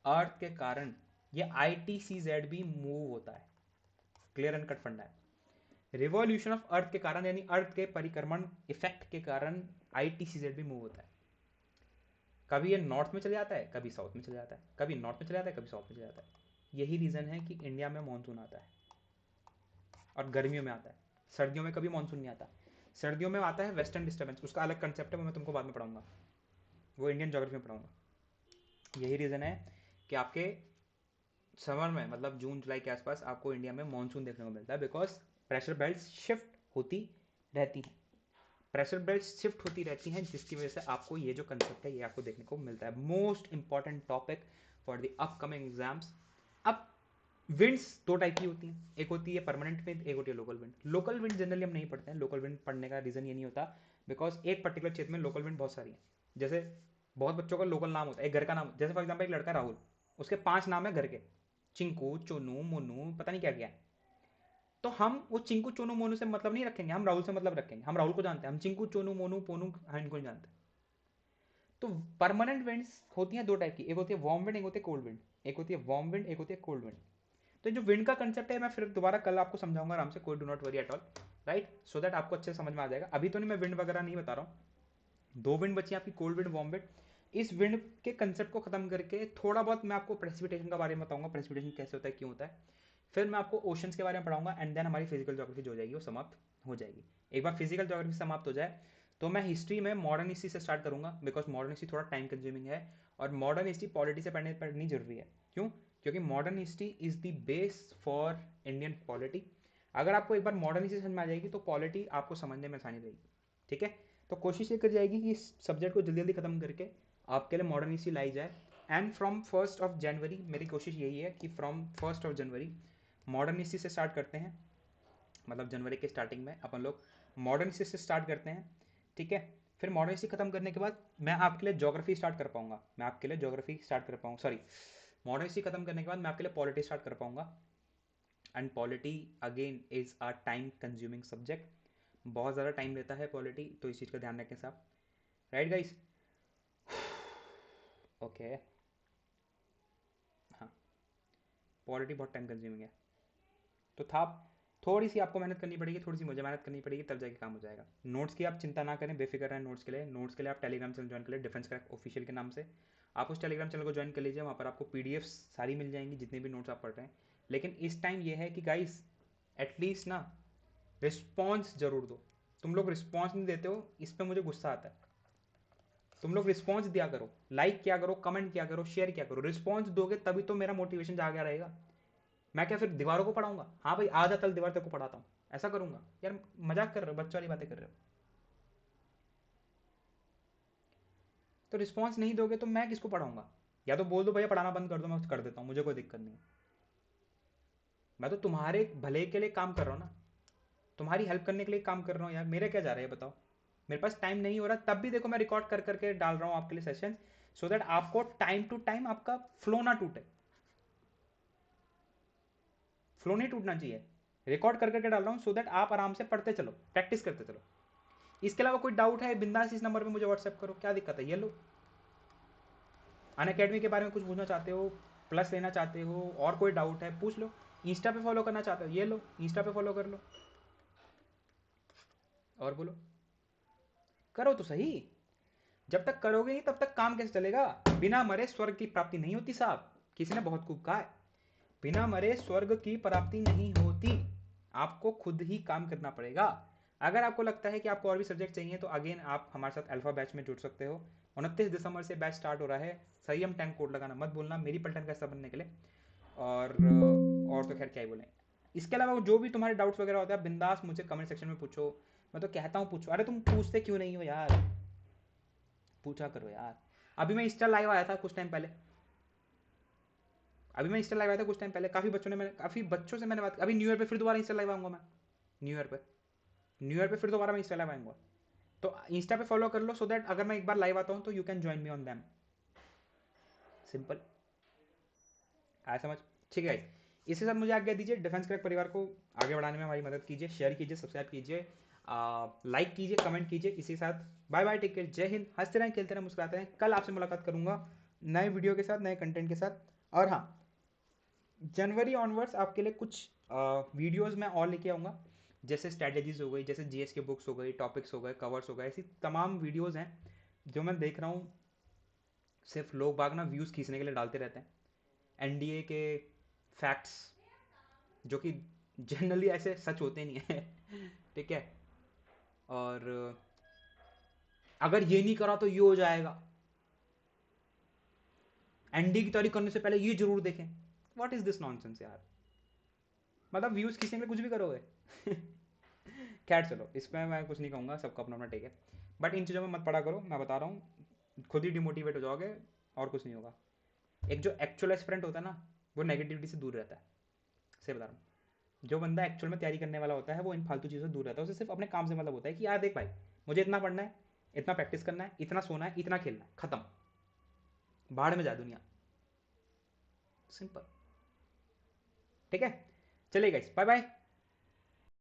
अर्थ के कारण ये ITCZ भी मूव होता है। क्लियर एंड कट फंडा है। रिवॉल्यूशन ऑफ अर्थ के कारण यानी अर्थ के परिक्रमण इफेक्ट के कारण ITCZ भी मूव होता है। कभी ये नॉर्थ में चले जाता है, कभी साउथ में चले जाता है, कभी नॉर्थ में चले जाता है, कभी साउथ में चले जाता है। यही रीजन है कि इंडिया में मानसून आता है और गर्मियों में आता है, सर्दियों में कभी मानसून नहीं आता। सर्दियों में आता है वेस्टर्न डिस्टर्बेंस, उसका अलग कंसेप्ट है, वो मैं तुमको बाद में पढ़ाऊंगा, वो इंडियन ज्योग्राफी में पढ़ाऊंगा। यही रीजन है कि आपके समर में मतलब जून जुलाई के आसपास आपको इंडिया में मानसून देखने को मिलता है, बिकॉज प्रेशर बेल्ट शिफ्ट होती रहती हैं, प्रेशर बेल्ट शिफ्ट होती रहती हैं, जिसकी वजह से आपको ये जो कंसेप्ट है ये आपको देखने को मिलता है। Most important topic for the upcoming exams. अब विंड्स दो टाइप की होती हैं, एक होती है परमानेंट विंड, एक होती है local wind. Local wind generally हम नहीं पढ़ते हैं, लोकल विंड पढ़ने का रीजन ये नहीं होता बिकॉज एक पर्टिकुलर क्षेत्र में लोकल विंड बहुत सारी है। जैसे बहुत बच्चों का लोकल नाम होता है, एक घर का नाम, जैसे फॉर एग्जाम्पल एक लड़का राहुल, उसके 5 नाम है घर के, चिंकू चोनू मोनू पता नहीं क्या क्या। तो हम वो चिंकू चोनू मोनू से मतलब नहीं रखेंगे, हम राहुल से मतलब रखेंगे। हम राहुल को जानते हैं, हम चिंकू चोनू मोनू पोनू इनको नहीं जानते। तो परमानेंट विंड्स होती हैं दो टाइप की, एक होती है वार्म विंड, एक होती है कोल्ड विंड। एक होती है वार्म विंड, एक होती है कोल्ड विंड। तो जो विंड का कंसेप्ट है मैं फिर दोबारा कल आपको समझाऊंगा आराम से, कोई do not worry at all, right, so that आपको अच्छे समझ में आ जाएगा। अभी तो नहीं मैं विंड वगैरह नहीं बता रहा हूँ। दो विंड बची आपकी, कोल्ड विंड वार्म विंड। इस विंड के कंसेप्ट को खत्म करके थोड़ा बहुत मैं आपको प्रेसिपिटेशन के बारे में बताऊंगा, प्रेसिपिटेशन कैसे होता है, क्यों होता है। फिर मैं आपको ओशंस के बारे में पढ़ाऊंगा, एंड देन हमारी फिजिकल ज्योग्राफी जो हो जाएगी वो समाप्त हो जाएगी। एक बार फिजिकल ज्योग्राफी समाप्त हो जाए तो मैं हिस्ट्री में मॉडर्न हिस्ट्री से स्टार्ट करूंगा, बिकॉज मॉडर्न हिस्ट्री थोड़ा टाइम कंज्यूमिंग है, और मॉडर्न हिस्ट्री पॉलिटी से पढ़नी जरूरी है। क्यों? क्योंकि modern history is the base for Indian polity. अगर आपको एक बार मॉडर्न हिस्ट्री समझ में आ जाएगी तो पॉलिटी आपको समझने में आसानी रहेगी। ठीक है, तो कोशिश ये कर जाएगी कि इस सब्जेक्ट को जल्दी जल्दी खत्म करके आपके लिए मॉडर्न हिस्ट्री लाई जाए। एंड फ्रॉम 1 मेरी कोशिश यही है कि फ्रॉम 1 मॉडर्न हिस्ट्री से स्टार्ट करते हैं, मतलब जनवरी के स्टार्टिंग में अपन लोग मॉडर्न हिस्ट्री से स्टार्ट करते हैं। ठीक है, फिर मॉडर्न हिस्ट्री खत्म करने के बाद मैं आपके लिए ज्योग्राफी स्टार्ट कर पाऊंगा, मैं आपके लिए ज्योग्राफी स्टार्ट कर पाऊंगा, सॉरी, मॉडर्न हिस्ट्री खत्म करने के बाद मैं आपके लिए पॉलिटी स्टार्ट कर पाऊंगा। And polity again is a time consuming subject, बहुत ज़्यादा टाइम लेता है पॉलिटी, तो इस चीज़ का ध्यान रखें साहब। राइट गाइस, ओके, हाँ, पॉलिटी बहुत टाइम कंज्यूमिंग है, तो था थोड़ी सी आपको मेहनत करनी पड़ेगी, थोड़ी सी मुझे मेहनत करनी पड़ेगी, तब जाके काम हो जाएगा। नोट्स की आप चिंता ना करें, बेफिक्र रहें नोट्स के लिए। नोट्स के लिए आप टेलीग्राम चैनल ज्वाइन कर ले, डिफेंस क्रैक ऑफिशियल के नाम से। आप उस टेलीग्राम चैनल को ज्वाइन कर लीजिए, वहाँ पर आपको PDF सारी मिल जाएंगी जितने भी नोट्स आप पढ़ रहे हैं। लेकिन इस टाइम ये है कि गाइस एटलीस्ट ना रिस्पॉन्स जरूर दो। तुम लोग रिस्पॉन्स नहीं देते हो, इस पर मुझे गुस्सा आता है। तुम लोग रिस्पॉन्स दिया करो, लाइक किया करो, कमेंट किया करो, शेयर किया करो। रिस्पॉन्स दोगे तभी तो मेरा मोटिवेशन जागा रहेगा। मैं क्या फिर दीवारों को पढ़ाऊंगा, हाँ भाई आधा तल दीवार तक को पढ़ाता हूँ, ऐसा करूंगा? यार मजाक कर रहे हो, बच्चों वाली बातें कर रहे हो। तो रिस्पॉन्स नहीं दोगे तो मैं किसको पढ़ाऊंगा? या तो बोल दो भैया पढ़ाना बंद कर दो, मैं कर देता हूँ, मुझे कोई दिक्कत नहीं है। मैं तो तुम्हारे भले के लिए काम कर रहा हूँ ना, तुम्हारी हेल्प करने के लिए काम कर रहा हूँ यार, मेरे क्या जा रहा है बताओ। मेरे पास टाइम नहीं हो रहा, तब भी देखो मैं रिकॉर्ड कर करके डाल रहा हूँ आपके लिए सेशन, सो दैट आपको टाइम टू टाइम आपका फ्लो ना टूटे। फ्लो नहीं टूटना चाहिए, रिकॉर्ड कर करके डाल रहा हूँ सो दैट आप आराम से पढ़ते चलो, प्रैक्टिस करते चलो। इसके अलावा कोई डाउट है बिंदास इस नंबर पे मुझे व्हाट्सएप करो, क्या दिक्कत है? ये लो, अन अकेडमी के बारे में कुछ पूछना चाहते हो, प्लस लेना चाहते हो, और कोई डाउट है पूछ लो। इंस्टा पे फॉलो करना चाहते हो, ये लो इंस्टा पे फॉलो कर लो। और बोलो, करो तो सही। जब तक करोगे नहीं तब तक काम कैसे चलेगा? बिना मरे स्वर्ग की प्राप्ति नहीं होती साहब, किसी ने बहुत खूब कहा है। बिना मरे स्वर्ग की प्राप्ति नहीं होती, आपको खुद ही काम करना पड़ेगा। अगर आपको लगता है कि आपको और भी सब्जेक्ट चाहिए तो अगेन आप हमारे साथ अल्फा बैच में जुड़ सकते हो। 29 दिसंबर से बैच स्टार्ट हो रहा है। संयम टैंक कोड लगाना मत भूलना मेरी पलटन का हिस्सा बनने के लिए। और तो खैर क्या ही बोलें। इसके अलावा जो भी तुम्हारे डाउट्स वगैरह होते हैं बिंदास मुझे कमेंट सेक्शन में पूछो। मैं तो कहता हूँ पूछो, अरे तुम पूछते क्यों नहीं हो यार, पूछा करो यार। अभी मैं इंस्टा लाइव आया था कुछ टाइम पहले, काफी बच्चों से मैंने बात, अभी न्यू ईयर पे फिर दोबारा इंस्टा लाइव आऊंगा मैं, न्यू ईयर पे। न्यू ईयर पे फिर दोबारा मैं इंस्टा लाइव आऊंगा, तो इंस्टा पे फॉलो कर लो, सो दैट अगर मैं एक बार लाइव आता हूँ तो you can join me on them. Simple, आया समझ? ठीक है guys, इसके साथ मुझे आज्ञा दीजिए। डिफेंस क्रैक परिवार को आगे बढ़ाने में हमारी मदद कीजिए, शेयर कीजिए, सब्सक्राइब कीजिए, लाइक कीजिए, कमेंट कीजिए। इसी के साथ बाय बाय, टेक केयर, जय हिंद, हंसते रहें, खेलते रहें, मुस्कुराते रहें। कल आपसे मुलाकात करूंगा नए वीडियो के साथ, नए कंटेंट के साथ। और हाँ, जनवरी ऑनवर्ड्स आपके लिए कुछ वीडियोस मैं और लेके आऊँगा, जैसे स्ट्रैटेजीज हो गई, जैसे जीएस के बुक्स हो गई, टॉपिक्स हो गए, कवर्स हो गए, ऐसी तमाम वीडियोस हैं जो मैं देख रहा हूँ सिर्फ लोग बाग ना व्यूज़ खींचने के लिए डालते रहते हैं। एनडीए के फैक्ट्स जो कि जनरली ऐसे सच होते नहीं है ठीक है, और अगर ये नहीं करा तो ये हो जाएगा, एनडीए की तैयारी करने से पहले ये जरूर देखें। व्हाट इज दिस नॉनसेंस यार, मतलब व्यूज़ खींचने के लिए कुछ भी करोगे खैर चलो, इसमें मैं कुछ नहीं कहूँगा, सबका अपना अपना टेक है। बट इन चीज़ों में मत पड़ा करो, मैं बता रहा हूँ, खुद ही डिमोटिवेट हो जाओगे और कुछ नहीं होगा। एक जो एक्चुअल एस्पिरेंट होता है ना, वो नेगेटिविटी से दूर रहता है, से बता रहा हूँ। जो बंदा एक्चुअल में तैयारी करने वाला होता है वो इन फालतू चीज़ों से दूर रहता है, उसे सिर्फ अपने काम से मतलब होता है कि यार देख भाई, मुझे इतना पढ़ना है, इतना प्रैक्टिस करना है, इतना सोना है, इतना खेलना है, खत्म, भाड़ में जा दुनिया, सिंपल। ठीक है, चलिए गाइस, बाय बाय।